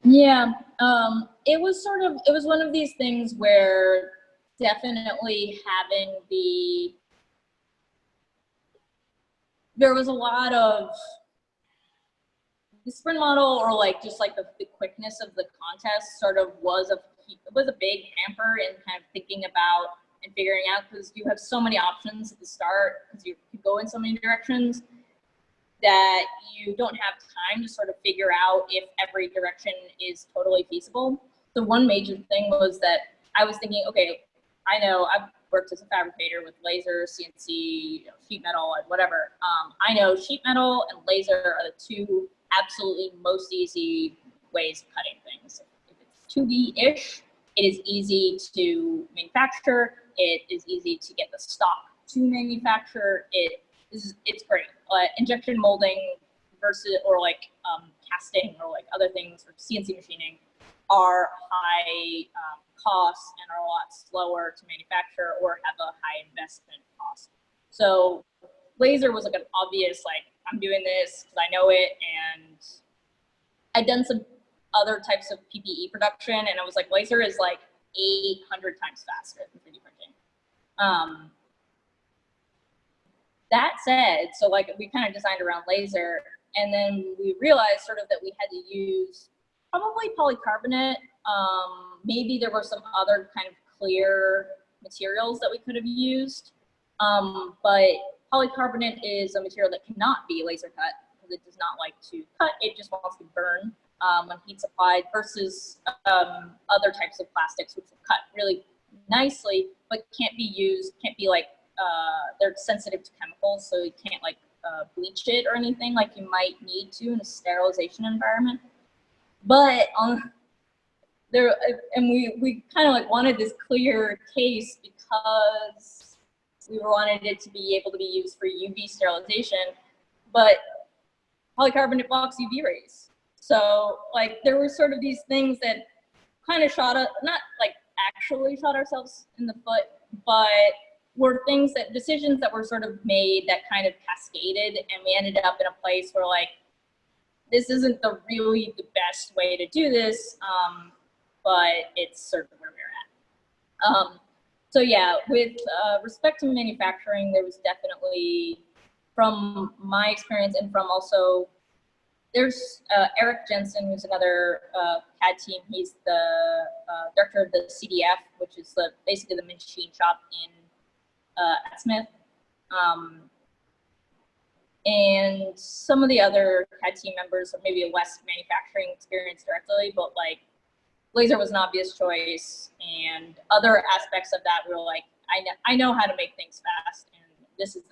Yeah, it was one of these things where definitely having there was a lot of the sprint model, or like just like the quickness of the contest sort of was a big hamper in kind of thinking about and figuring out, because you have so many options at the start, because you go in so many directions that you don't have time to sort of figure out if every direction is totally feasible. The one major thing was that I was thinking, okay, I know I've worked as a fabricator with laser, CNC, sheet metal, and whatever. I know sheet metal and laser are the two absolutely most easy ways of cutting things. If it's 2D-ish, it is easy to manufacture. It is easy to get the stock to manufacture. It's great. Injection molding versus, or like casting, or like other things, or CNC machining, are high costs and are a lot slower to manufacture or have a high investment cost. So laser was like an obvious, like, I'm doing this because I know it, and I'd done some other types of PPE production, and I was like, laser is like 800 times faster than 3D printing. That said, so like we kind of designed around laser, and then we realized sort of that we had to use probably polycarbonate. Maybe there were some other kind of clear materials that we could have used, but polycarbonate is a material that cannot be laser cut because it does not like to cut. It just wants to burn when heat's applied, versus other types of plastics which will cut really nicely, but can't be used, can't be like, they're sensitive to chemicals, so you can't like bleach it or anything like you might need to in a sterilization environment. But there, and we kind of like wanted this clear case because we wanted it to be able to be used for UV sterilization, but polycarbonate blocks UV rays. So like there were sort of these things that kind of shot us, not like actually shot ourselves in the foot, but were things that, decisions that were sort of made that kind of cascaded, and we ended up in a place where like, this isn't really the best way to do this, but it's sort of where we're at. So yeah, with respect to manufacturing, there was definitely, from my experience and from also, there's Eric Jensen, who's another CAD team. He's the director of the CDF, which is basically the machine shop at Smith. And some of the other CAD team members are maybe less manufacturing experience directly, but like laser was an obvious choice, and other aspects of that were like, I know how to make things fast, and this is